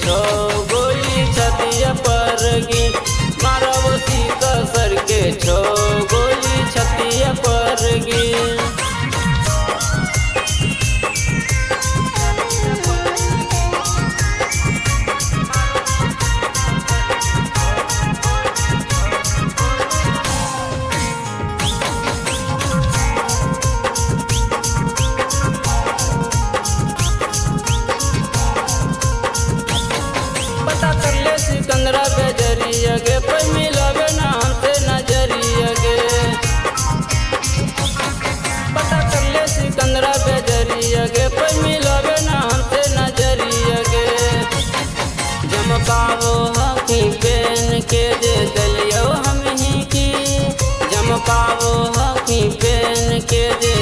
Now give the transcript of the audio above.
छो गोली छतिया पर गिर मारवती कसर के छो गोली छतिया पर गिर। पता कर ले सिकंदरा बेजरिया गे पे मिलावे ना हमसे नजरिया गे। पता कर ले सिकंदरा बेजरिया गे पे मिलावे ना हमसे नजरिया गे। जमकावो हकी पेन के दे दलियो हम ही की जमकावो हकी पेन के दे